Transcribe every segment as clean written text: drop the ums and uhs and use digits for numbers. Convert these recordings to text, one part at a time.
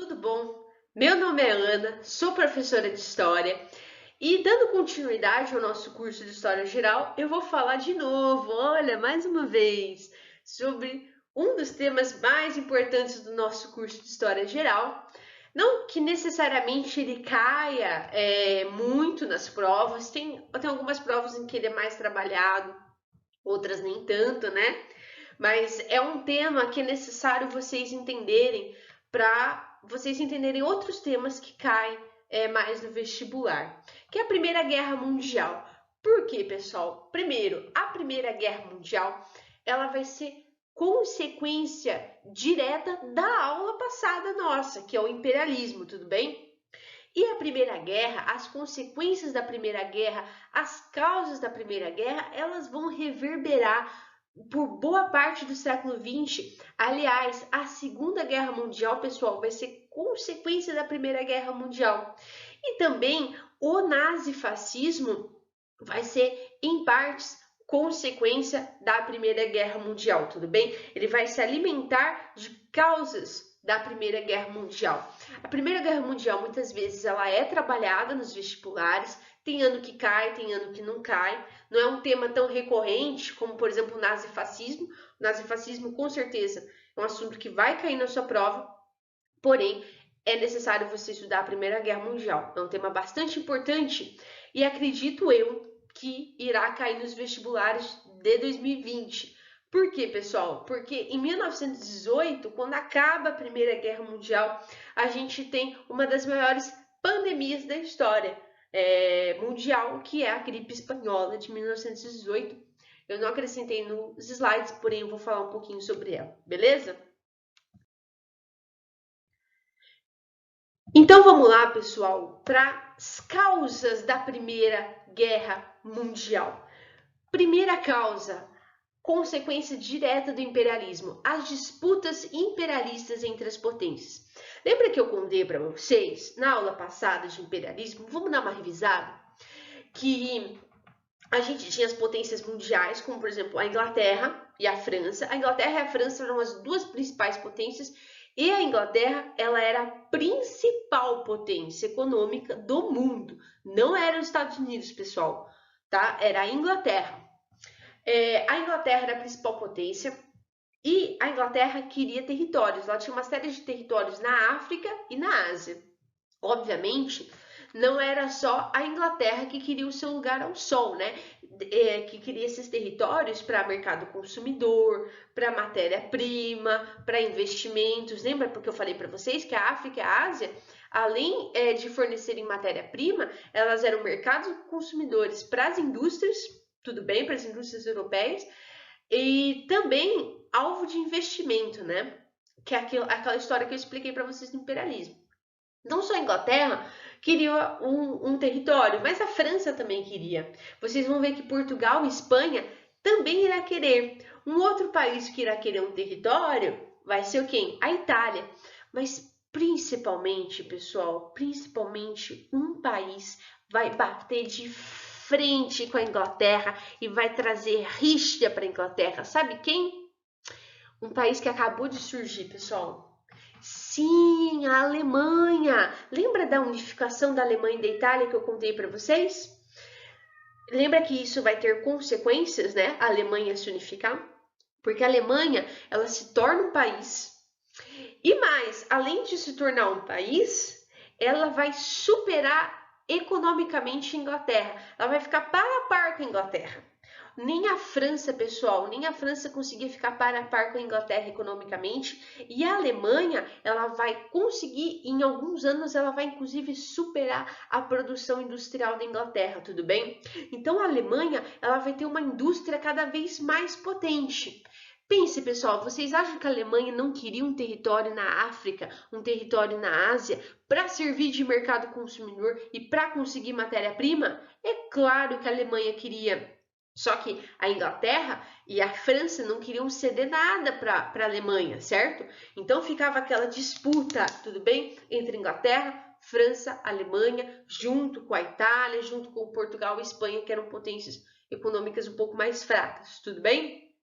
tudo bom? Meu nome é Ana, sou professora de História e dando continuidade ao nosso curso de História Geral, eu vou falar de novo, olha, mais uma vez, sobre um dos temas mais importantes do nosso curso de História Geral. Não que necessariamente ele caia muito nas provas, tem algumas provas em que ele é mais trabalhado, outras nem tanto, né? Mas é um tema que é necessário vocês entenderem para vocês entenderem outros temas que caem mais no vestibular, que é a Primeira Guerra Mundial. Por quê, pessoal? Primeiro, a Primeira Guerra Mundial ela vai ser consequência direta da aula passada nossa, que é o imperialismo, tudo bem? E a Primeira Guerra, as consequências da Primeira Guerra, as causas da Primeira Guerra, elas vão reverberar por boa parte do século XX. Aliás, a Segunda Guerra Mundial, pessoal, vai ser consequência da Primeira Guerra Mundial. E também o nazifascismo vai ser, em partes, consequência da Primeira Guerra Mundial, tudo bem? Ele vai se alimentar de causas da Primeira Guerra Mundial. A Primeira Guerra Mundial, muitas vezes, ela é trabalhada nos vestibulares, tem ano que cai, tem ano que não cai. Não é um tema tão recorrente como, por exemplo, o nazifascismo. O nazifascismo, com certeza, é um assunto que vai cair na sua prova, porém, é necessário você estudar a Primeira Guerra Mundial. É um tema bastante importante e acredito eu que irá cair nos vestibulares de 2020. Por quê, pessoal? Porque em 1918, quando acaba a Primeira Guerra Mundial, a gente tem uma das maiores pandemias da história mundial, que é a gripe espanhola de 1918. Eu não acrescentei nos slides, porém eu vou falar um pouquinho sobre ela, beleza? Então vamos lá, pessoal, para as causas da Primeira Guerra Mundial. Primeira causa, consequência direta do imperialismo, as disputas imperialistas entre as potências. Lembra que eu contei para vocês, na aula passada de imperialismo, vamos dar uma revisada? Que a gente tinha as potências mundiais, como por exemplo a Inglaterra e a França. A Inglaterra e a França eram as duas principais potências e a Inglaterra ela era a principal potência econômica do mundo. Não era os Estados Unidos, pessoal, tá? Era a Inglaterra. A Inglaterra era a principal potência e a Inglaterra queria territórios. Ela tinha uma série de territórios na África e na Ásia. Obviamente, não era só a Inglaterra que queria o seu lugar ao sol, né? Que queria esses territórios para mercado consumidor, para matéria-prima, para investimentos. Lembra porque eu falei para vocês que a África e a Ásia, além de fornecerem matéria-prima, elas eram mercados consumidores para as indústrias, tudo bem, para as indústrias europeias, e também alvo de investimento, né? Que é aquela história que eu expliquei para vocês do imperialismo. Não só a Inglaterra queria um território, mas a França também queria. Vocês vão ver que Portugal e Espanha também irá querer. Um outro país que irá querer um território vai ser o quem? A Itália. Mas principalmente, pessoal, principalmente um país vai bater de frente com a Inglaterra e vai trazer rixa para a Inglaterra. Sabe quem? Um país que acabou de surgir, pessoal. Sim, a Alemanha. Lembra da unificação da Alemanha e da Itália que eu contei para vocês? Lembra que isso vai ter consequências, né? A Alemanha se unificar? Porque a Alemanha, ela se torna um país. E mais, além de se tornar um país, ela vai superar economicamente a Inglaterra. Ela vai ficar par a par com a Inglaterra. Nem a França, pessoal, nem a França conseguia ficar par a par com a Inglaterra economicamente, e a Alemanha, ela vai conseguir, em alguns anos, ela vai inclusive superar a produção industrial da Inglaterra, tudo bem? Então a Alemanha, ela vai ter uma indústria cada vez mais potente. Pense, pessoal, vocês acham que a Alemanha não queria um território na África, um território na Ásia, para servir de mercado consumidor e para conseguir matéria-prima? É claro que a Alemanha queria. Só que a Inglaterra e a França não queriam ceder nada para a Alemanha, certo? Então ficava aquela disputa, tudo bem? Entre Inglaterra, França, Alemanha, junto com a Itália, junto com Portugal e Espanha, que eram potências econômicas um pouco mais fracas, tudo bem?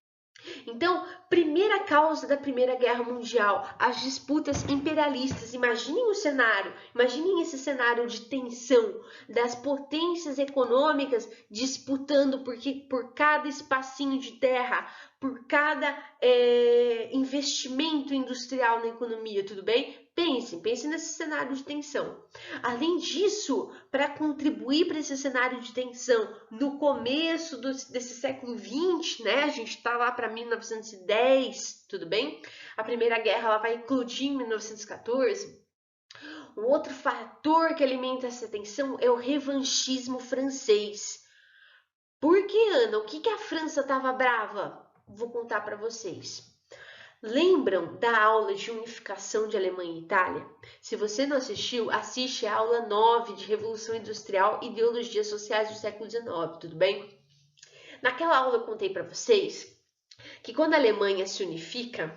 Então, primeira causa da Primeira Guerra Mundial, as disputas imperialistas. Imaginem o cenário, imaginem esse cenário de tensão das potências econômicas disputando por cada espacinho de terra, por cada investimento industrial na economia, tudo bem? Pense nesse cenário de tensão. Além disso, para contribuir para esse cenário de tensão, no começo desse século XX, né? A gente está lá para 1910, tudo bem? A Primeira Guerra ela vai eclodir em 1914. Um outro fator que alimenta essa tensão é o revanchismo francês. Por que, Ana? O que a França estava brava? Vou contar para vocês. Lembram da aula de unificação de Alemanha e Itália? Se você não assistiu, assiste a aula 9 de Revolução Industrial e Ideologias Sociais do século XIX, tudo bem? Naquela aula eu contei para vocês que quando a Alemanha se unifica,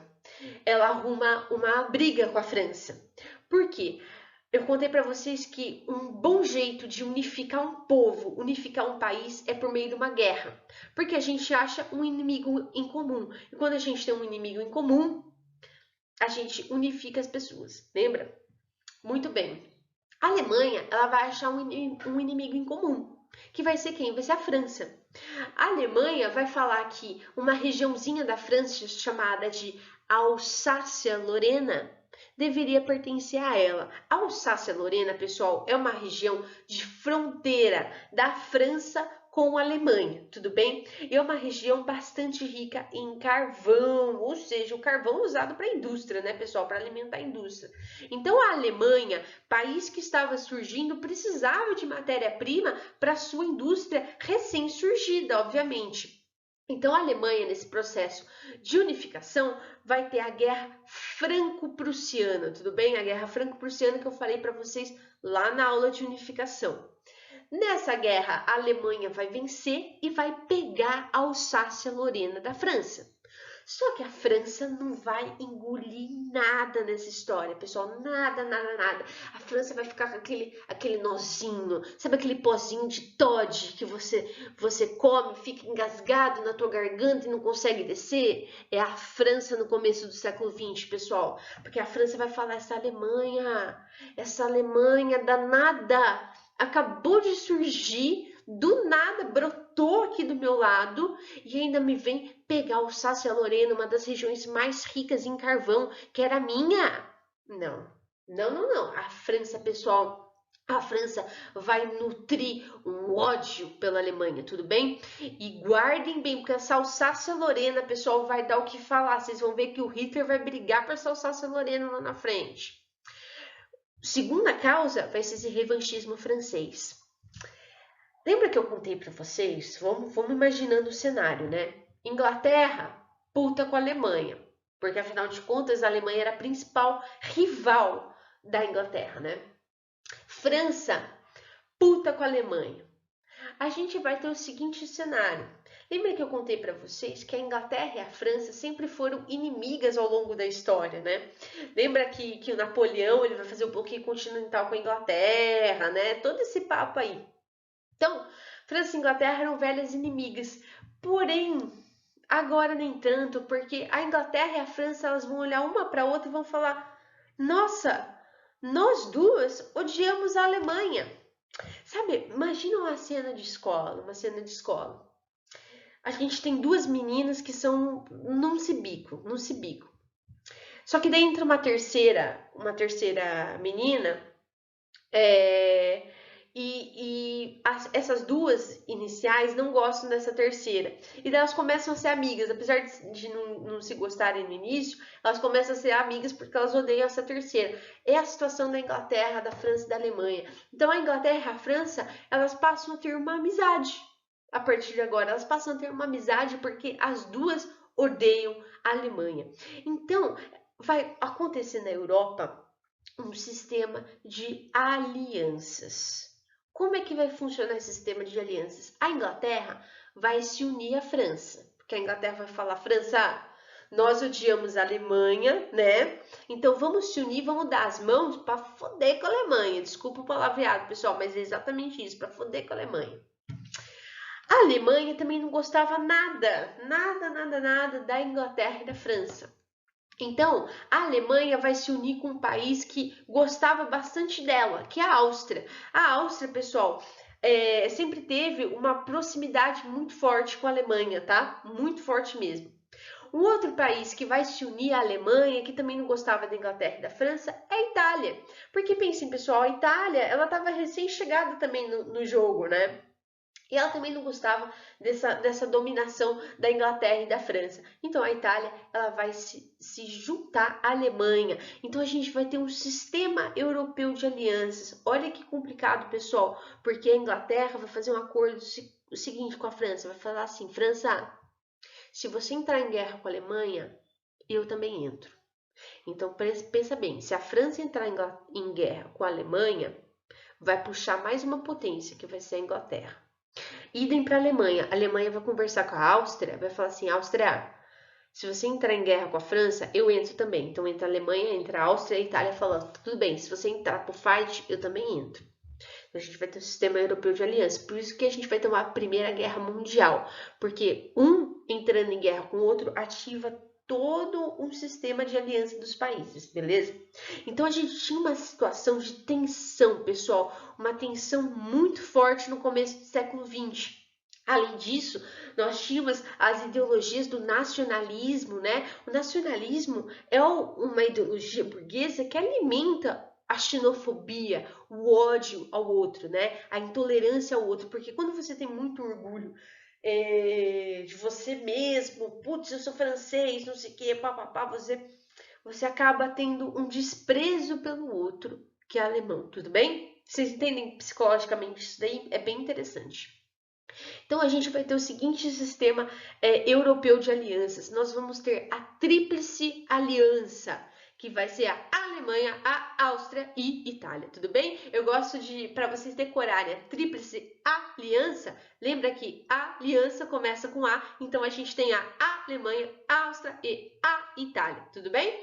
ela arruma uma briga com a França. Por quê? Eu contei para vocês que um bom jeito de unificar um povo, unificar um país, é por meio de uma guerra. Porque a gente acha um inimigo em comum. E quando a gente tem um inimigo em comum, a gente unifica as pessoas. Lembra? Muito bem. A Alemanha, ela vai achar um inimigo em comum. Que vai ser quem? Vai ser a França. A Alemanha vai falar que uma regiãozinha da França chamada de Alsácia-Lorena deveria pertencer a ela. A Alsácia-Lorena, pessoal, é uma região de fronteira da França com a Alemanha, tudo bem? E é uma região bastante rica em carvão, ou seja, o carvão usado para a indústria, né, pessoal? Para alimentar a indústria. Então, a Alemanha, país que estava surgindo, precisava de matéria-prima para sua indústria recém-surgida, obviamente. Então, a Alemanha, nesse processo de unificação, vai ter a Guerra Franco-Prussiana, tudo bem? A Guerra Franco-Prussiana que eu falei para vocês lá na aula de unificação. Nessa guerra, a Alemanha vai vencer e vai pegar a Alsácia-Lorena da França. Só que a França não vai engolir nada nessa história, pessoal. Nada. A França vai ficar com aquele nozinho, sabe aquele pozinho de Toddy que você come, fica engasgado na tua garganta e não consegue descer? É a França no começo do século XX, pessoal. Porque a França vai falar, essa Alemanha danada, acabou de surgir, do nada brotou aqui do meu lado e ainda me vem pegar Alsácia-Lorena, uma das regiões mais ricas em carvão, que era minha. Não. A França, pessoal, a França vai nutrir um ódio pela Alemanha, tudo bem? E guardem bem, porque essa Alsácia-Lorena, pessoal, vai dar o que falar. Vocês vão ver que o Hitler vai brigar por essa Alsácia-Lorena lá na frente. Segunda causa vai ser esse revanchismo francês. Lembra que eu contei para vocês? Vamos imaginando o cenário, né? Inglaterra, puta com a Alemanha. Porque, afinal de contas, a Alemanha era a principal rival da Inglaterra, né? França, puta com a Alemanha. A gente vai ter o seguinte cenário. Lembra que eu contei para vocês que a Inglaterra e a França sempre foram inimigas ao longo da história, né? Lembra que o Napoleão ele vai fazer o bloqueio continental com a Inglaterra, né? Todo esse papo aí. Então, França e Inglaterra eram velhas inimigas. Porém, agora nem tanto, porque a Inglaterra e a França elas vão olhar uma para a outra e vão falar: nossa, nós duas odiamos a Alemanha. Sabe, imagina uma cena de escola, A gente tem duas meninas que são num cibico. Só que daí entra uma terceira menina, essas duas iniciais não gostam dessa terceira. E daí elas começam a ser amigas, apesar de não se gostarem no início, elas começam a ser amigas porque elas odeiam essa terceira. É a situação da Inglaterra, da França e da Alemanha. Então a Inglaterra e a França, elas passam a ter uma amizade. A partir de agora, elas passam a ter uma amizade porque as duas odeiam a Alemanha. Então, vai acontecer na Europa um sistema de alianças. Como é que vai funcionar esse sistema de alianças? A Inglaterra vai se unir à França, porque a Inglaterra vai falar: França, nós odiamos a Alemanha, né? Então vamos se unir, vamos dar as mãos para foder com a Alemanha. Desculpa o palavreado, pessoal, mas é exatamente isso, para foder com a Alemanha. A A Alemanha também não gostava nada da Inglaterra e da França. Então, a Alemanha vai se unir com um país que gostava bastante dela, que é a Áustria. A Áustria, pessoal, sempre teve uma proximidade muito forte com a Alemanha, tá? Muito forte mesmo. Um outro país que vai se unir à Alemanha, que também não gostava da Inglaterra e da França, é a Itália. Porque pensem, pessoal, a Itália, ela estava recém-chegada também no jogo, né? E ela também não gostava dessa dominação da Inglaterra e da França. Então a Itália ela vai se juntar à Alemanha. Então a gente vai ter um sistema europeu de alianças. Olha que complicado, pessoal, porque a Inglaterra vai fazer um acordo o seguinte com a França. Vai falar assim, França, se você entrar em guerra com a Alemanha, eu também entro. Então pensa bem, se a França entrar em guerra com a Alemanha, vai puxar mais uma potência, que vai ser a Inglaterra. Idem para a Alemanha. A Alemanha vai conversar com a Áustria, vai falar assim, Áustria, se você entrar em guerra com a França, eu entro também. Então entra a Alemanha, entra a Áustria e a Itália falando, tudo bem, se você entrar pro fight, eu também entro. Então, a gente vai ter um sistema europeu de aliança. Por isso que a gente vai ter uma primeira guerra mundial. Porque um entrando em guerra com o outro ativa todo um sistema de aliança dos países, beleza? Então a gente tinha uma situação de tensão, pessoal, uma tensão muito forte no começo do século XX. Além disso, nós tínhamos as ideologias do nacionalismo, né? O nacionalismo é uma ideologia burguesa que alimenta a xenofobia, o ódio ao outro, né? A intolerância ao outro, porque quando você tem muito orgulho de você mesmo, putz, eu sou francês, não sei o que, papapá, você acaba tendo um desprezo pelo outro, que é alemão, tudo bem? Vocês entendem psicologicamente isso daí? É bem interessante. Então, a gente vai ter o seguinte sistema europeu de alianças. Nós vamos ter a Tríplice Aliança, que vai ser a Alemanha, a Áustria e Itália, tudo bem? Eu gosto para vocês decorarem a Tríplice Aliança, lembra que a aliança começa com A, então a gente tem a Alemanha, a Áustria e a Itália, tudo bem?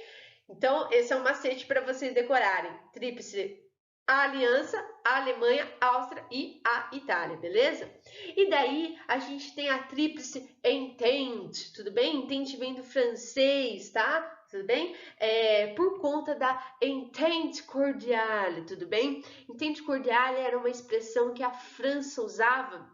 Então, esse é um macete para vocês decorarem. Tríplice Aliança, a Alemanha, a Áustria e a Itália, beleza? E daí a gente tem a tríplice Entente, tudo bem? Entente vem do francês, tá? Tudo bem? Por conta da Entente Cordiale, tudo bem? Entente Cordiale era uma expressão que a França usava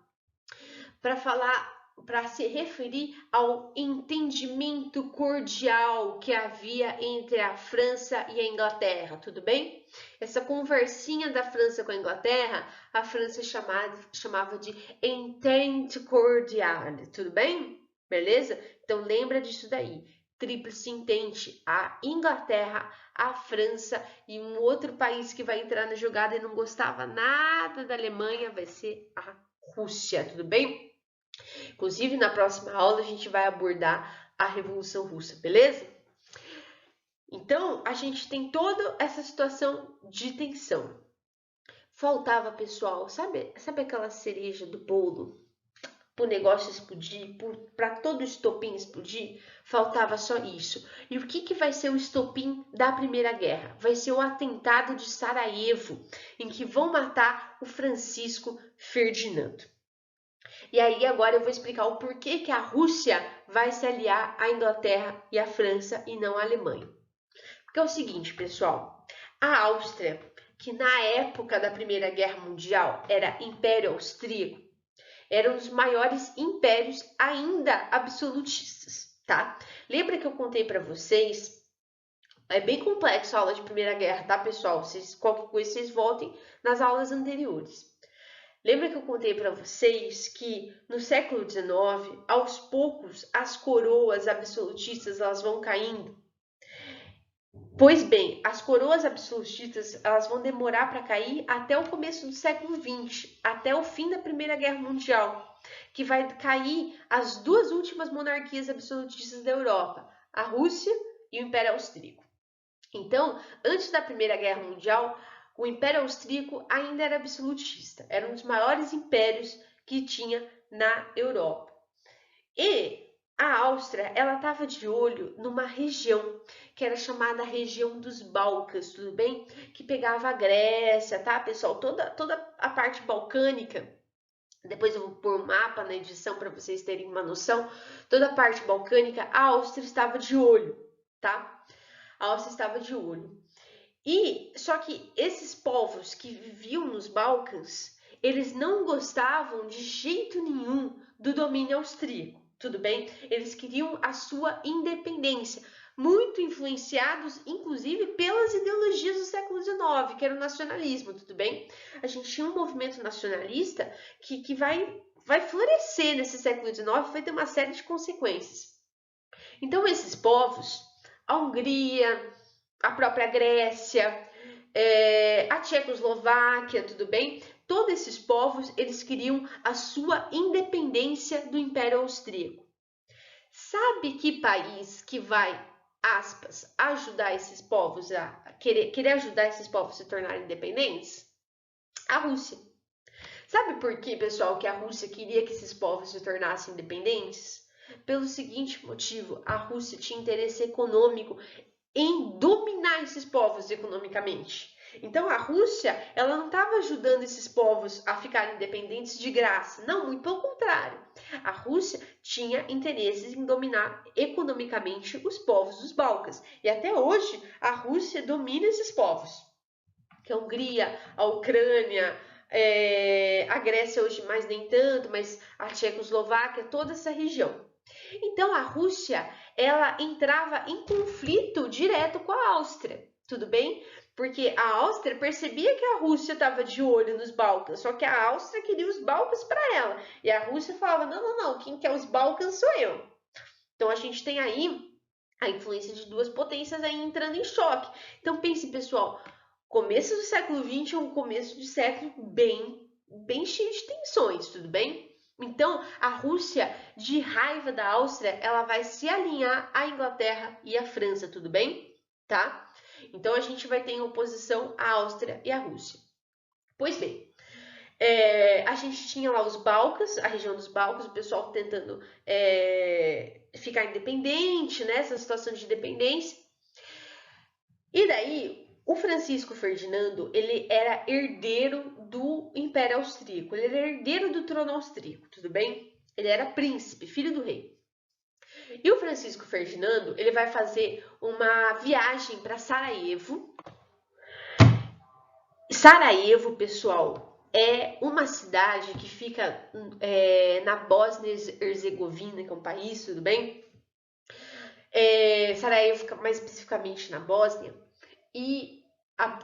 para se referir ao entendimento cordial que havia entre a França e a Inglaterra, tudo bem? Essa conversinha da França com a Inglaterra, a França chamava de entente cordiale, tudo bem? Beleza? Então lembra disso daí. Tríplice entente, a Inglaterra, a França e um outro país que vai entrar na jogada e não gostava nada da Alemanha vai ser a Rússia, tudo bem? Inclusive, na próxima aula a gente vai abordar a Revolução Russa, beleza? Então, a gente tem toda essa situação de tensão. Faltava, pessoal, sabe aquela cereja do bolo? Para o negócio explodir, para todo o estopim explodir, faltava só isso. E o que vai ser o estopim da Primeira Guerra? Vai ser o atentado de Sarajevo, em que vão matar o Francisco Ferdinando. E aí agora eu vou explicar o porquê que a Rússia vai se aliar à Inglaterra e à França e não à Alemanha. Porque é o seguinte, pessoal, a Áustria, que na época da Primeira Guerra Mundial era Império Austríaco, era um dos maiores impérios ainda absolutistas, tá? Lembra que eu contei para vocês? É bem complexo a aula de Primeira Guerra, tá, pessoal? Qualquer coisa, vocês voltem nas aulas anteriores. Lembra que eu contei para vocês que no século XIX, aos poucos, as coroas absolutistas elas vão caindo? Pois bem, as coroas absolutistas elas vão demorar para cair até o começo do século XX, até o fim da Primeira Guerra Mundial, que vai cair as duas últimas monarquias absolutistas da Europa, a Rússia e o Império Austríaco. Então, antes da Primeira Guerra Mundial, o Império Austríaco ainda era absolutista, era um dos maiores impérios que tinha na Europa. E a Áustria, ela estava de olho numa região que era chamada região dos Balcãs, tudo bem? Que pegava a Grécia, tá, pessoal? Toda a parte balcânica Depois eu vou pôr um mapa na edição para vocês terem uma noção. Toda a parte balcânica, a Áustria estava de olho, tá? A Áustria estava de olho. E só que esses povos que viviam nos Balcãs, eles não gostavam de jeito nenhum do domínio austríaco, tudo bem? Eles queriam a sua independência, muito influenciados, inclusive, pelas ideologias do século XIX, que era o nacionalismo, tudo bem? A gente tinha um movimento nacionalista que vai florescer nesse século XIX, vai ter uma série de consequências. Então, esses povos, a Hungria, a própria Grécia, a Tchecoslováquia, tudo bem? Todos esses povos, eles queriam a sua independência do Império Austríaco. Sabe que país que vai, aspas, ajudar esses povos a querer ajudar esses povos a se tornarem independentes? A Rússia. Sabe por que, pessoal, que a Rússia queria que esses povos se tornassem independentes? Pelo seguinte motivo, a Rússia tinha interesse econômico em dominar esses povos economicamente. Então a Rússia, ela não estava ajudando esses povos a ficarem independentes de graça. Não, muito pelo contrário. A Rússia tinha interesses em dominar economicamente os povos dos Balcãs. E até hoje a Rússia domina esses povos. Que a Hungria, a Ucrânia, a Grécia hoje mais nem tanto, mas a Tchecoslováquia, toda essa região. Então a Rússia, ela entrava em conflito direto com a Áustria, tudo bem? Porque a Áustria percebia que a Rússia estava de olho nos Balcãs, só que a Áustria queria os Balcãs para ela. E a Rússia falava, não, quem quer os Balcãs sou eu. Então a gente tem aí a influência de duas potências aí entrando em choque. Então pense, pessoal, começo do século XX é um começo de século bem cheio de tensões, tudo bem? Então, a Rússia, de raiva da Áustria, ela vai se alinhar à Inglaterra e à França, tudo bem? Tá? Então, a gente vai ter em oposição a Áustria e a Rússia. Pois bem, a gente tinha lá os Balcãs, a região dos Balcãs, o pessoal tentando ficar independente, né? Essa situação de independência. E daí, o Francisco Ferdinando, ele era herdeiro do Império Austríaco, ele era herdeiro do trono austríaco, tudo bem? Ele era príncipe, filho do rei. E o Francisco Ferdinando, ele vai fazer uma viagem para Sarajevo. Sarajevo, pessoal, é uma cidade que fica na Bósnia-Herzegovina, que é um país, tudo bem? Sarajevo fica mais especificamente na Bósnia. E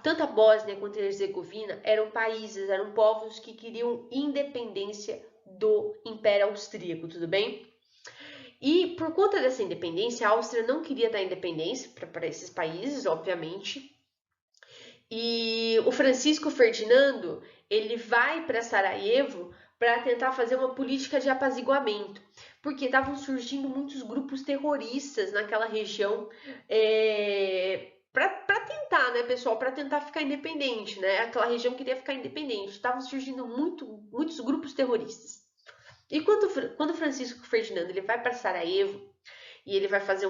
tanto a Bósnia quanto a Herzegovina eram países, eram povos que queriam independência do Império Austríaco, tudo bem? E por conta dessa independência, a Áustria não queria dar independência para esses países, obviamente. E o Francisco Ferdinando, ele vai para Sarajevo para tentar fazer uma política de apaziguamento, porque estavam surgindo muitos grupos terroristas naquela região, para tentar, né, pessoal, para tentar ficar independente, né? Aquela região queria ficar independente. Estavam surgindo muitos grupos terroristas. E quando Francisco Ferdinando ele vai para Sarajevo e ele vai fazer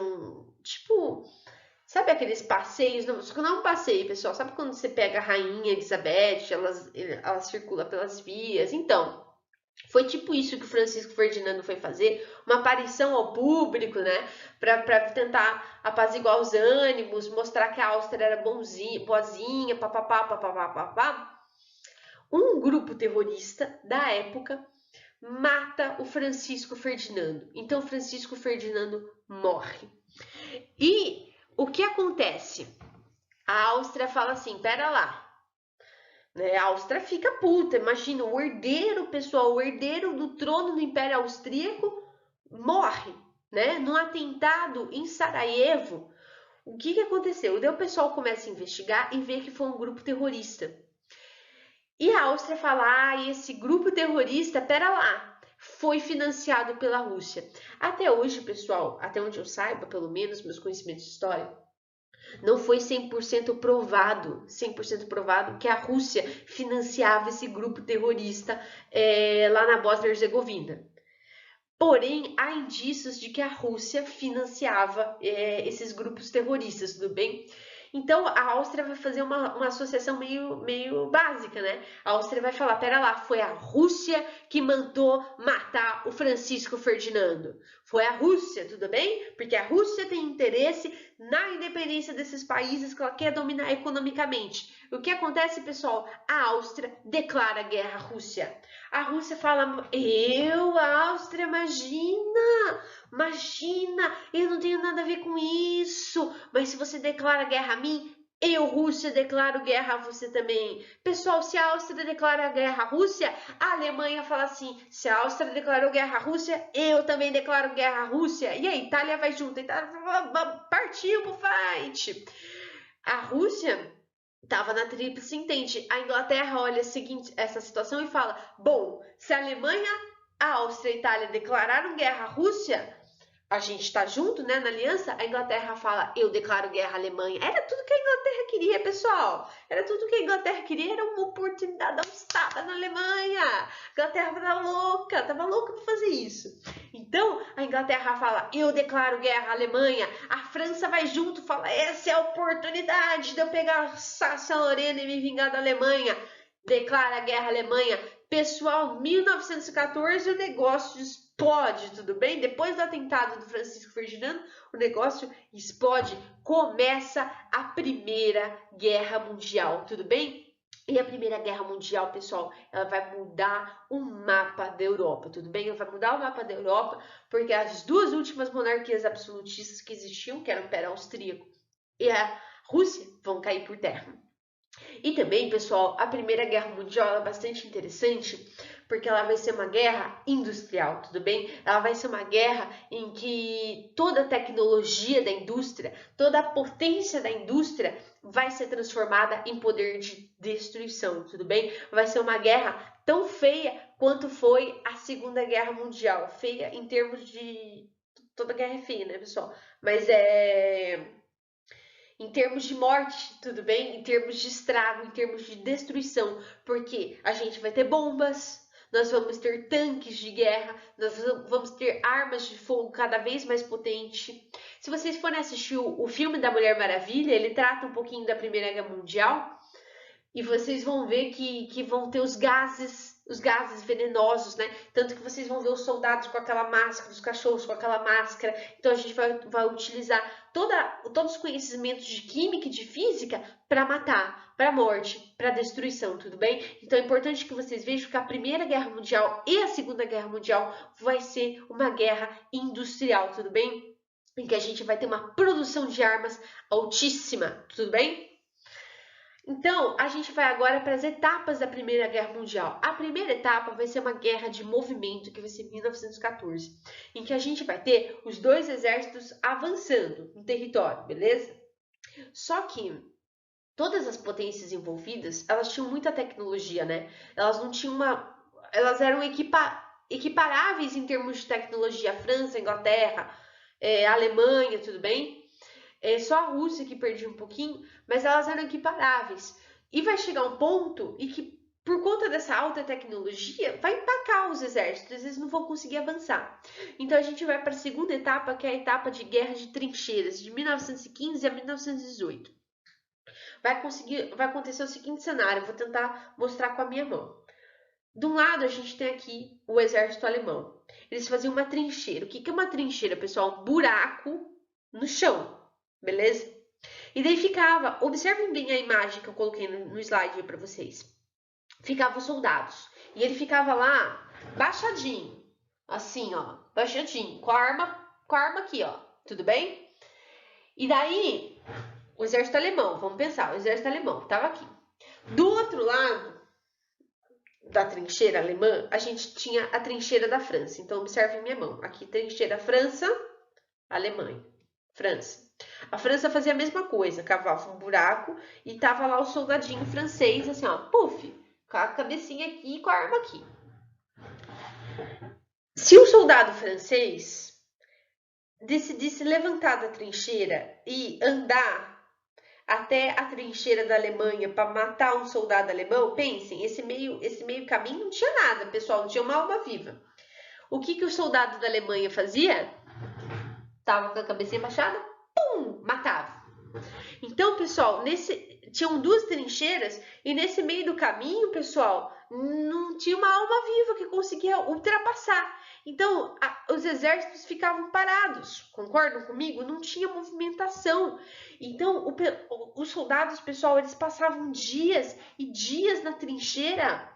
sabe aqueles passeios? Não, só que não é um passeio, pessoal. Sabe quando você pega a rainha Elizabeth, ela circula pelas vias? Então, foi tipo isso que o Francisco Ferdinando foi fazer, uma aparição ao público, né? Para tentar apaziguar os ânimos, mostrar que a Áustria era boazinha, papapá. Um grupo terrorista da época mata o Francisco Ferdinando. Então, Francisco Ferdinando morre. E o que acontece? A Áustria fala assim, pera lá. Né? A Áustria fica puta. Imagina, o herdeiro, pessoal, o herdeiro do trono do Império Austríaco morre, né? Num atentado em Sarajevo. O que aconteceu? Daí o pessoal começa a investigar e vê que foi um grupo terrorista. E a Áustria fala, esse grupo terrorista, pera lá, foi financiado pela Rússia. Até hoje, pessoal, até onde eu saiba, pelo menos, meus conhecimentos de história, não foi 100% provado que a Rússia financiava esse grupo terrorista lá na Bósnia-Herzegovina. Porém, há indícios de que a Rússia financiava esses grupos terroristas, tudo bem? Então, a Áustria vai fazer uma associação meio básica, né? A Áustria vai falar, pera lá, foi a Rússia que mandou matar o Francisco Ferdinando. Foi a Rússia, tudo bem? Porque a Rússia tem interesse na independência desses países que ela quer dominar economicamente. O que acontece, pessoal? A Áustria declara guerra à Rússia. A Rússia fala, a Áustria, imagina, eu não tenho nada a ver com isso. Mas se você declara guerra a mim, eu, Rússia, declaro guerra a você também. Pessoal, se a Áustria declara guerra à Rússia, a Alemanha fala assim, se a Áustria declarou guerra à Rússia, eu também declaro guerra à Rússia. E a Itália vai junto, a Itália partiu pro fight. A Rússia estava na tríplice entente. A Inglaterra olha essa situação e fala, bom, se a Alemanha, a Áustria e a Itália declararam guerra à Rússia, a gente está junto, né, na aliança, a Inglaterra fala, eu declaro guerra à Alemanha. Era tudo que a Inglaterra queria, pessoal. Era tudo que a Inglaterra queria, era uma oportunidade de dar uns tapas na Alemanha. A Inglaterra tava louca para fazer isso. Então, a Inglaterra fala, eu declaro guerra à Alemanha. A França vai junto, fala, essa é a oportunidade de eu pegar a Saxa-Lorena e me vingar da Alemanha. Declara guerra à Alemanha. Pessoal, 1914 o negócio explode, tudo bem? Depois do atentado do Francisco Ferdinando, o negócio explode. Começa a Primeira Guerra Mundial, tudo bem? E a Primeira Guerra Mundial, pessoal, ela vai mudar o mapa da Europa, tudo bem? Ela vai mudar o mapa da Europa, porque as duas últimas monarquias absolutistas que existiam, que eram o Império Austríaco e a Rússia, vão cair por terra. E também, pessoal, a Primeira Guerra Mundial é bastante interessante porque ela vai ser uma guerra industrial, tudo bem? Ela vai ser uma guerra em que toda a tecnologia da indústria, toda a potência da indústria vai ser transformada em poder de destruição, tudo bem? Vai ser uma guerra tão feia quanto foi a Segunda Guerra Mundial. Feia em termos de... Toda guerra é feia, né, pessoal? Mas em termos de morte, tudo bem? Em termos de estrago, em termos de destruição, porque a gente vai ter bombas, nós vamos ter tanques de guerra, nós vamos ter armas de fogo cada vez mais potentes. Se vocês forem assistir o filme da Mulher Maravilha, ele trata um pouquinho da Primeira Guerra Mundial, e vocês vão ver que vão ter os gases venenosos, né? Tanto que vocês vão ver os soldados com aquela máscara, os cachorros com aquela máscara. Então a gente vai utilizar todos os conhecimentos de química e de física para matar, para morte, para destruição, tudo bem? Então é importante que vocês vejam que a Primeira Guerra Mundial e a Segunda Guerra Mundial vai ser uma guerra industrial, tudo bem? Em que a gente vai ter uma produção de armas altíssima, tudo bem? Então, a gente vai agora para as etapas da Primeira Guerra Mundial. A primeira etapa vai ser uma guerra de movimento, que vai ser em 1914, em que a gente vai ter os dois exércitos avançando no território, beleza? Só que todas as potências envolvidas, elas tinham muita tecnologia, né? Elas não tinham elas eram equiparáveis em termos de tecnologia. A França, a Inglaterra, a Alemanha, tudo bem? Só a Rússia que perdia um pouquinho, mas elas eram equiparáveis. E vai chegar um ponto em que, por conta dessa alta tecnologia, vai empacar os exércitos, eles não vão conseguir avançar. Então a gente vai para a segunda etapa, que é a etapa de guerra de trincheiras, de 1915 a 1918. Vai acontecer o seguinte cenário, eu vou tentar mostrar com a minha mão. De um lado, a gente tem aqui o exército alemão. Eles faziam uma trincheira. O que é uma trincheira, pessoal? Um buraco no chão. Beleza? E daí ficava, observem bem a imagem que eu coloquei no slide para vocês. Ficavam os soldados. E ele ficava lá, baixadinho. Assim, ó. Baixadinho. Com a arma aqui, ó. Tudo bem? E daí, o exército alemão, vamos pensar, o exército alemão estava aqui. Do outro lado da trincheira alemã, a gente tinha a trincheira da França. Então, observem minha mão. Aqui, trincheira França, Alemanha. França. A França fazia a mesma coisa, cavava um buraco e tava lá o soldadinho francês, assim, ó, puf, com a cabecinha aqui e com a arma aqui. Se o soldado francês decidisse levantar da trincheira e andar até a trincheira da Alemanha para matar um soldado alemão, pensem, esse meio caminho não tinha nada, pessoal, não tinha uma alma viva. O que o soldado da Alemanha fazia? Tava com a cabecinha baixada, pum, matava. Então, pessoal, tinham duas trincheiras e nesse meio do caminho, pessoal, não tinha uma alma viva que conseguia ultrapassar. Então, os exércitos ficavam parados, concordam comigo? Não tinha movimentação. Então, os soldados, pessoal, eles passavam dias e dias na trincheira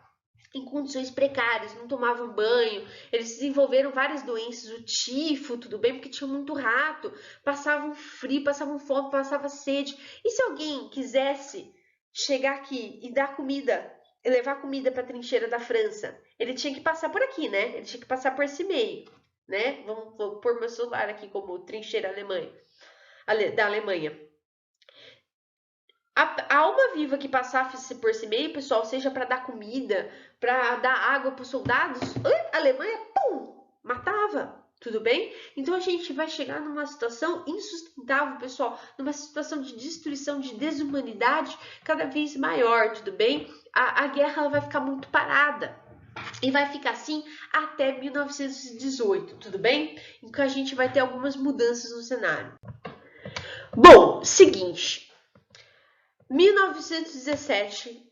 em condições precárias, não tomavam banho, eles desenvolveram várias doenças, o tifo, tudo bem, porque tinha muito rato, passavam frio, passavam fome, passavam sede. E se alguém quisesse chegar aqui e dar comida, levar comida para a trincheira da França, ele tinha que passar por aqui, né? Ele tinha que passar por esse meio, né? Vou pôr meu celular aqui como trincheira da Alemanha. A alma viva que passasse por esse meio, pessoal, seja para dar comida, para dar água para os soldados, a Alemanha, pum, matava, tudo bem? Então a gente vai chegar numa situação insustentável, pessoal, numa situação de destruição, de desumanidade cada vez maior, tudo bem? A guerra ela vai ficar muito parada. E vai ficar assim até 1918, tudo bem? Então a gente vai ter algumas mudanças no cenário. Bom, seguinte. 1917,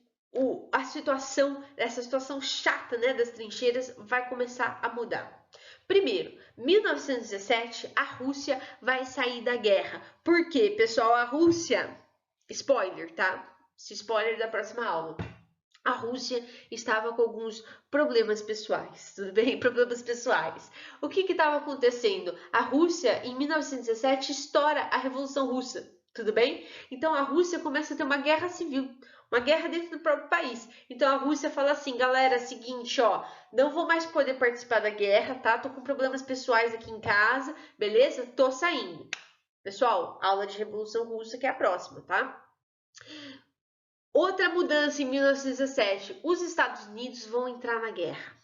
essa situação chata, né, das trincheiras vai começar a mudar. Primeiro, 1917, a Rússia vai sair da guerra. Por quê, pessoal? A Rússia, spoiler, tá? Spoiler da próxima aula. A Rússia estava com alguns problemas pessoais, tudo bem? Problemas pessoais. O que estava acontecendo? A Rússia, em 1917, estoura a Revolução Russa. Tudo bem? Então a Rússia começa a ter uma guerra civil, uma guerra dentro do próprio país. Então a Rússia fala assim, galera, seguinte, ó, não vou mais poder participar da guerra, tá? Tô com problemas pessoais aqui em casa, beleza? Tô saindo. Pessoal, aula de Revolução Russa que é a próxima, tá? Outra mudança em 1917, os Estados Unidos vão entrar na guerra.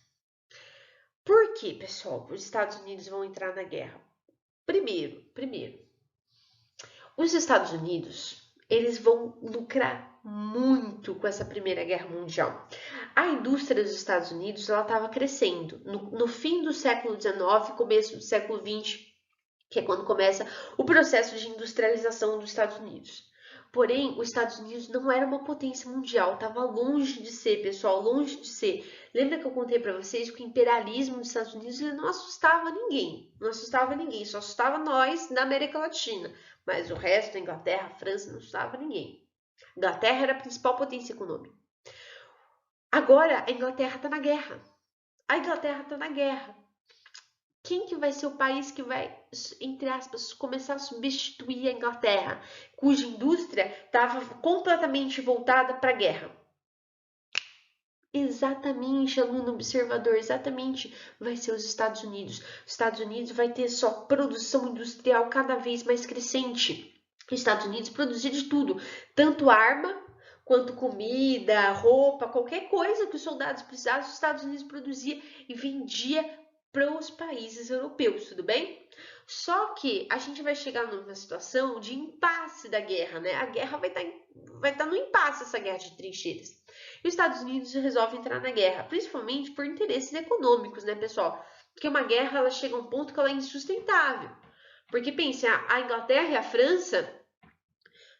Por que, pessoal, os Estados Unidos vão entrar na guerra? Primeiro, os Estados Unidos, eles vão lucrar muito com essa Primeira Guerra Mundial. A indústria dos Estados Unidos estava crescendo. No fim do século XIX, começo do século XX, que é quando começa o processo de industrialização dos Estados Unidos. Porém, os Estados Unidos não era uma potência mundial, estava longe de ser, pessoal, longe de ser. Lembra que eu contei para vocês que o imperialismo dos Estados Unidos ele não assustava ninguém, só assustava nós da América Latina. Mas o resto, a Inglaterra, a França, não assustava ninguém. A Inglaterra era a principal potência econômica. Agora, a Inglaterra está na guerra. Quem que vai ser o país que vai, entre aspas, começar a substituir a Inglaterra, cuja indústria estava completamente voltada para a guerra? Exatamente, aluno observador, exatamente, vai ser os Estados Unidos. Os Estados Unidos vai ter só produção industrial cada vez mais crescente. Os Estados Unidos produzia de tudo, tanto arma, quanto comida, roupa, qualquer coisa que os soldados precisassem, os Estados Unidos produzia e vendia para os países europeus, tudo bem? Só que a gente vai chegar numa situação de impasse da guerra, né? A guerra vai estar no impasse, essa guerra de trincheiras. E os Estados Unidos resolvem entrar na guerra, principalmente por interesses econômicos, né, pessoal? Porque uma guerra, ela chega a um ponto que ela é insustentável. Porque, pense, a Inglaterra e a França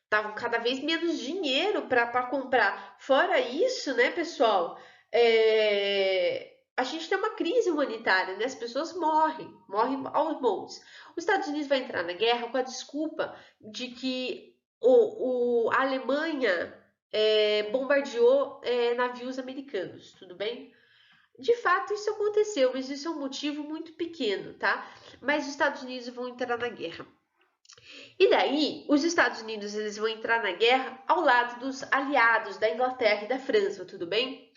estavam cada vez menos dinheiro para comprar. Fora isso, né, pessoal, a gente tem uma crise humanitária, né? As pessoas morrem aos montes. Os Estados Unidos vai entrar na guerra com a desculpa de que a Alemanha bombardeou navios americanos, tudo bem? De fato, isso aconteceu, mas isso é um motivo muito pequeno, tá? Mas os Estados Unidos vão entrar na guerra. E daí, os Estados Unidos eles vão entrar na guerra ao lado dos aliados da Inglaterra e da França, tudo bem?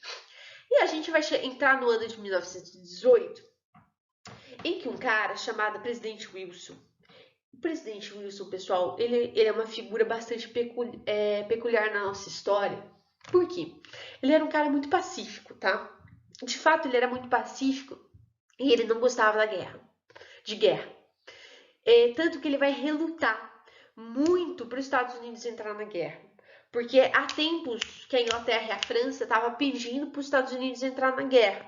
E a gente vai entrar no ano de 1918, em que um cara chamado Presidente Wilson. O Presidente Wilson, pessoal, ele é uma figura bastante peculiar na nossa história. Por quê? Ele era um cara muito pacífico, tá? De fato, ele era muito pacífico e ele não gostava de guerra. Tanto que ele vai relutar muito para os Estados Unidos entrar na guerra. Porque há tempos que a Inglaterra e a França estavam pedindo para os Estados Unidos entrar na guerra.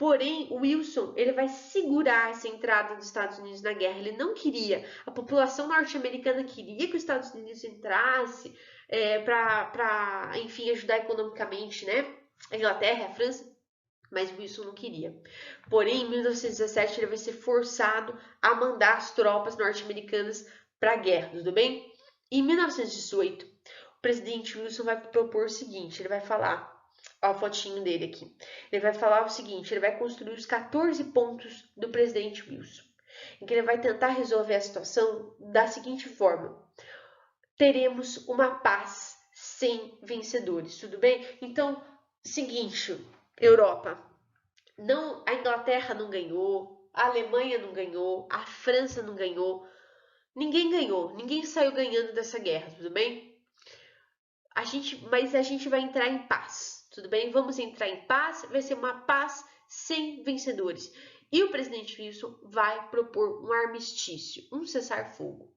Porém, o Wilson, ele vai segurar essa entrada dos Estados Unidos na guerra. Ele não queria. A população norte-americana queria que os Estados Unidos entrasse para, enfim, ajudar economicamente, né? A Inglaterra, a França, mas o Wilson não queria. Porém, em 1917, ele vai ser forçado a mandar as tropas norte-americanas para a guerra, tudo bem? Em 1918, o presidente Wilson vai propor o seguinte, ele vai falar, ó, a fotinho dele aqui, ele vai falar o seguinte, ele vai construir os 14 pontos do presidente Wilson, em que ele vai tentar resolver a situação da seguinte forma: teremos uma paz sem vencedores, tudo bem? Então, seguinte, Europa, não, a Inglaterra não ganhou, a Alemanha não ganhou, a França não ganhou, ninguém ganhou, ninguém saiu ganhando dessa guerra, tudo bem? Mas a gente vai entrar em paz, tudo bem? Vamos entrar em paz, vai ser uma paz sem vencedores. E o presidente Wilson vai propor um armistício, um cessar-fogo.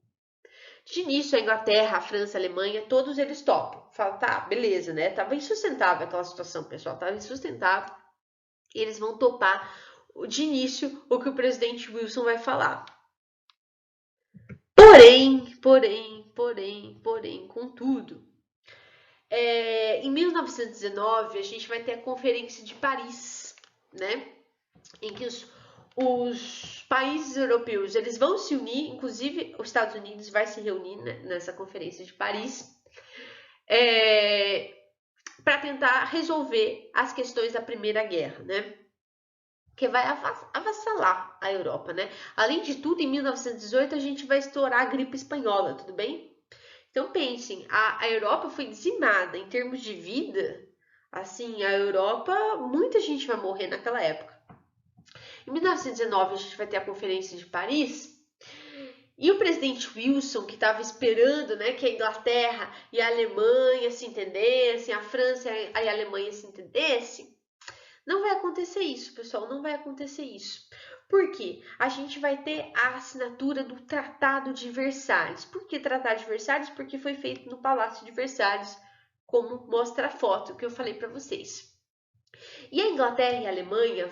De início, a Inglaterra, a França, a Alemanha, todos eles topam. Falam, tá, beleza, né? Tava insustentável aquela situação, pessoal, tava insustentável. E eles vão topar, de início, o que o presidente Wilson vai falar. Porém, contudo, em 1919, a gente vai ter a Conferência de Paris, né? Em que os países europeus eles vão se unir, inclusive os Estados Unidos vai se reunir, né, nessa Conferência de Paris, para tentar resolver as questões da Primeira Guerra, né? Que vai avassalar a Europa, né? Além de tudo, em 1918 a gente vai estourar a gripe espanhola, tudo bem? Então pensem, a Europa foi dizimada em termos de vida. Assim, a Europa, muita gente vai morrer naquela época. Em 1919 a gente vai ter a Conferência de Paris. E o presidente Wilson, que estava esperando, né, que a Inglaterra e a Alemanha se entendessem, a França e a Alemanha se entendessem, não vai acontecer isso, pessoal, não vai acontecer isso. Por quê? A gente vai ter a assinatura do Tratado de Versalhes. Por que Tratado de Versalhes? Porque foi feito no Palácio de Versalhes, como mostra a foto que eu falei para vocês. E a Inglaterra e a Alemanha,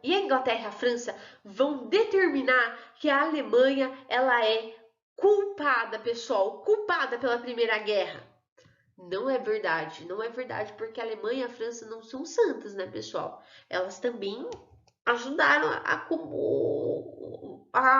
e a Inglaterra e a França vão determinar que a Alemanha ela é culpada, pessoal, culpada pela Primeira Guerra. Não é verdade, não é verdade, porque a Alemanha e a França não são santas, né, pessoal? Elas também ajudaram a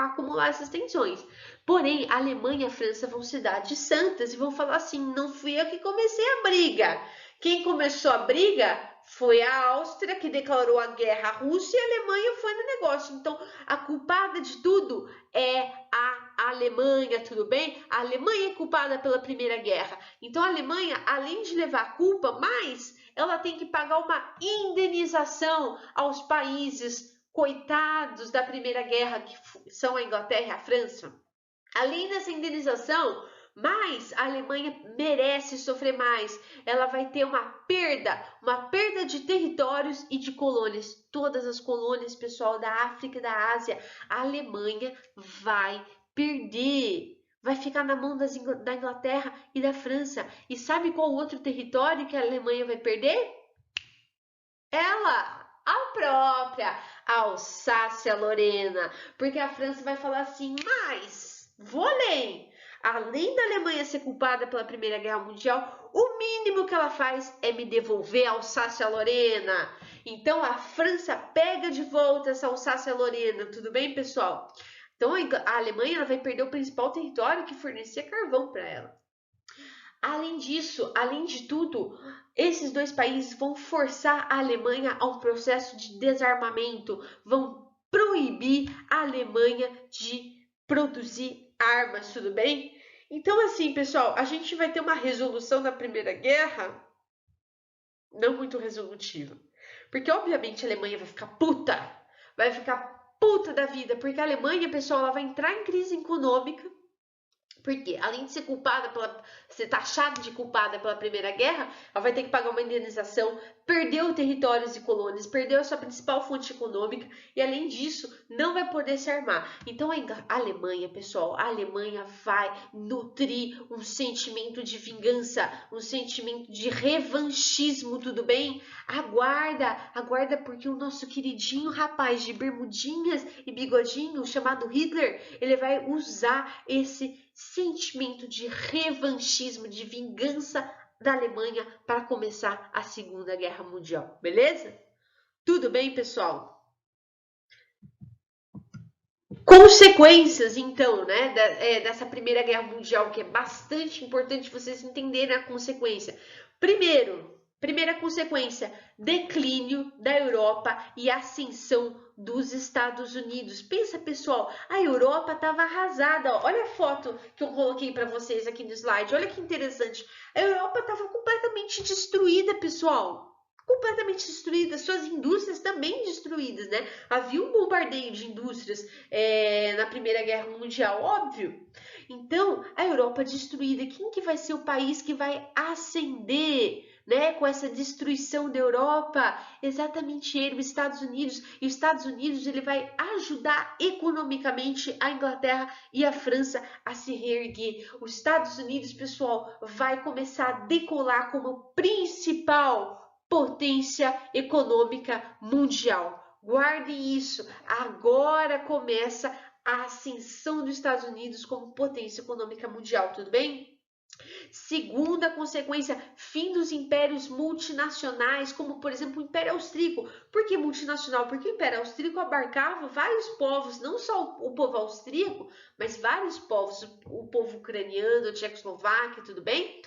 acumular essas tensões. Porém, a Alemanha e a França vão se dar de santas e vão falar assim: não fui eu que comecei a briga. Quem começou a briga foi a Áustria, que declarou a guerra à Rússia, e a Alemanha foi no negócio. Então, a culpada de tudo é a Alemanha, tudo bem? A Alemanha é culpada pela Primeira Guerra. Então, a Alemanha, além de levar a culpa, mas ela tem que pagar uma indenização aos países coitados da Primeira Guerra, que são a Inglaterra e a França. Além dessa indenização, mas a Alemanha merece sofrer mais. Ela vai ter uma perda de territórios e de colônias. Todas as colônias, pessoal, da África e da Ásia, a Alemanha vai perder. Vai ficar na mão da Inglaterra e da França. E sabe qual outro território que a Alemanha vai perder? Ela, a própria Alsácia-Lorena. Porque a França vai falar assim, mas vou além. Além da Alemanha ser culpada pela Primeira Guerra Mundial, o mínimo que ela faz é me devolver a Alsácia-Lorena. Então a França pega de volta essa Alsácia-Lorena, tudo bem, pessoal? Então a Alemanha ela vai perder o principal território que fornecia carvão para ela. Além disso, além de tudo, esses dois países vão forçar a Alemanha a um processo de desarmamento, vão proibir a Alemanha de produzir armas, tudo bem? Então, assim, pessoal, a gente vai ter uma resolução da Primeira Guerra não muito resolutiva. Porque, obviamente, a Alemanha vai ficar puta da vida, porque a Alemanha, pessoal, ela vai entrar em crise econômica, Porque, além de ser ser taxada de culpada pela Primeira Guerra, ela vai ter que pagar uma indenização, perdeu territórios e colônias, perdeu a sua principal fonte econômica e, além disso, não vai poder se armar. Então, a Alemanha, pessoal, a Alemanha vai nutrir um sentimento de vingança, um sentimento de revanchismo, tudo bem? Aguarda, porque o nosso queridinho rapaz de bermudinhas e bigodinho, chamado Hitler, ele vai usar esse sentimento de revanchismo, de vingança da Alemanha para começar a Segunda Guerra Mundial, beleza? Tudo bem, pessoal? Consequências, então, né, dessa Primeira Guerra Mundial, que é bastante importante vocês entenderem a consequência. Primeira consequência, declínio da Europa e ascensão dos Estados Unidos. Pensa, pessoal, a Europa estava arrasada. Ó. Olha a foto que eu coloquei para vocês aqui no slide. Olha que interessante. A Europa estava completamente destruída, pessoal. Completamente destruídas, suas indústrias também destruídas, né? Havia um bombardeio de indústrias na Primeira Guerra Mundial, óbvio. Então, a Europa destruída, quem que vai ser o país que vai ascender, né, com essa destruição da Europa? Exatamente ele, os Estados Unidos. E os Estados Unidos ele vai ajudar economicamente a Inglaterra e a França a se reerguer. Os Estados Unidos, pessoal, vai começar a decolar como principal potência econômica mundial. Guardem isso. Agora começa a ascensão dos Estados Unidos como potência econômica mundial, tudo bem? Segunda consequência, fim dos impérios multinacionais, como por exemplo o Império Austríaco. Por que multinacional? Porque o Império Austríaco abarcava vários povos, não só o povo austríaco, mas vários povos, o povo ucraniano, a Tchecoslováquia, tudo bem?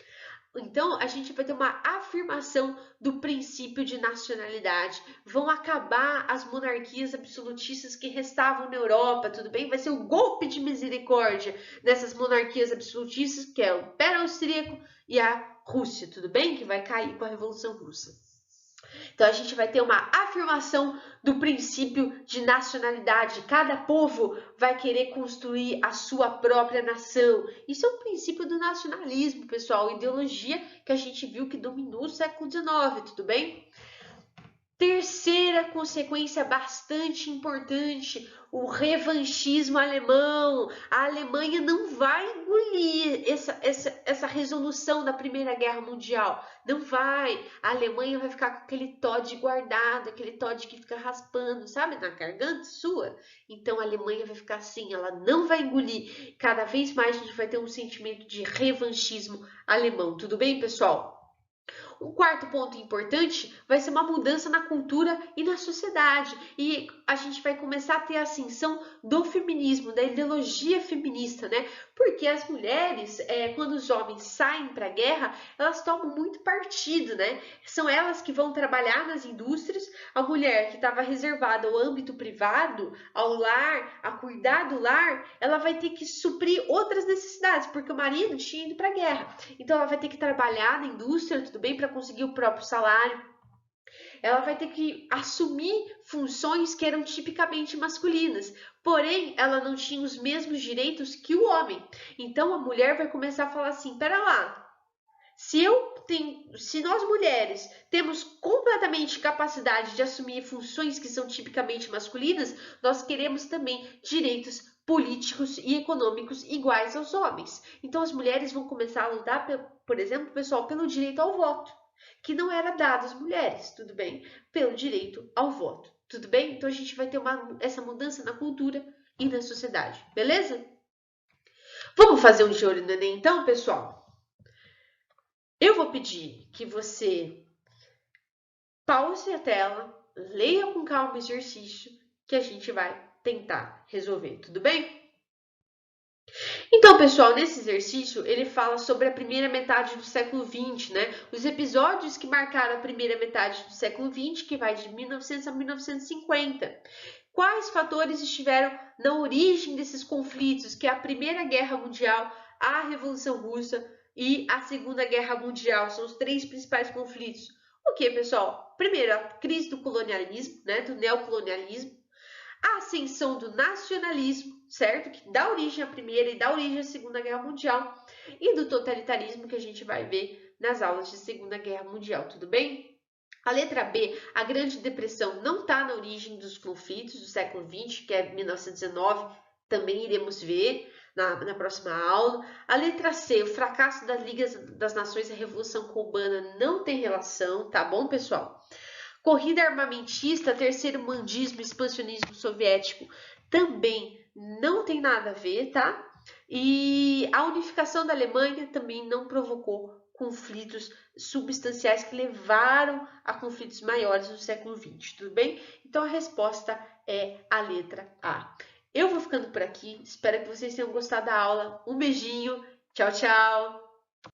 Então, a gente vai ter uma afirmação do princípio de nacionalidade. Vão acabar as monarquias absolutistas que restavam na Europa, tudo bem? Vai ser o golpe de misericórdia dessas monarquias absolutistas, que é o Império Austríaco e a Rússia, tudo bem? Que vai cair com a Revolução Russa. Então, a gente vai ter uma afirmação do princípio de nacionalidade. Cada povo vai querer construir a sua própria nação. Isso é um princípio do nacionalismo, pessoal. Ideologia que a gente viu que dominou o século XIX, tudo bem? Terceira consequência bastante importante, o revanchismo alemão. A Alemanha não vai engolir essa resolução da Primeira Guerra Mundial. Não vai. A Alemanha vai ficar com aquele Todd guardado, aquele Todd que fica raspando, sabe, na garganta sua. Então a Alemanha vai ficar assim, ela não vai engolir. Cada vez mais a gente vai ter um sentimento de revanchismo alemão. Tudo bem, pessoal? Um quarto ponto importante vai ser uma mudança na cultura e na sociedade. E a gente vai começar a ter a ascensão do feminismo, da ideologia feminista, né? Porque as mulheres, quando os homens saem para a guerra, elas tomam muito partido, né? São elas que vão trabalhar nas indústrias. A mulher que estava reservada ao âmbito privado, ao lar, a cuidar do lar, ela vai ter que suprir outras necessidades, porque o marido tinha ido para a guerra. Então ela vai ter que trabalhar na indústria, tudo bem, para conseguir o próprio salário. Ela vai ter que assumir funções que eram tipicamente masculinas, porém ela não tinha os mesmos direitos que o homem. Então a mulher vai começar a falar assim: pera lá, se nós mulheres temos completamente capacidade de assumir funções que são tipicamente masculinas, nós queremos também direitos políticos e econômicos iguais aos homens. Então as mulheres vão começar a lutar, por exemplo, pessoal, pelo direito ao voto, que não era dado às mulheres, tudo bem? Pelo direito ao voto, tudo bem? Então a gente vai ter essa mudança na cultura e na sociedade, beleza? Vamos fazer um de olho no Enem então, pessoal? Eu vou pedir que você pause a tela, leia com calma o exercício que a gente vai tentar resolver, tudo bem? Então, pessoal, nesse exercício, ele fala sobre a primeira metade do século XX, né? Os episódios que marcaram a primeira metade do século XX, que vai de 1900 a 1950. Quais fatores estiveram na origem desses conflitos, que é a Primeira Guerra Mundial, a Revolução Russa e a Segunda Guerra Mundial? São os três principais conflitos. O que, pessoal? Primeiro, a crise do colonialismo, né? Do neocolonialismo. A ascensão do nacionalismo, certo? Que dá origem à Primeira e dá origem à Segunda Guerra Mundial, e do totalitarismo que a gente vai ver nas aulas de Segunda Guerra Mundial, tudo bem? A letra B, a Grande Depressão não está na origem dos conflitos do século XX, que é 1919, também iremos ver na próxima aula. A letra C, o fracasso das Ligas das Nações e a Revolução Cubana não tem relação, tá bom, pessoal? Corrida armamentista, terceiro mandismo, expansionismo soviético também não tem nada a ver, tá? E a unificação da Alemanha também não provocou conflitos substanciais que levaram a conflitos maiores no século XX, tudo bem? Então a resposta é a letra A. Eu vou ficando por aqui, espero que vocês tenham gostado da aula. Um beijinho, tchau, tchau!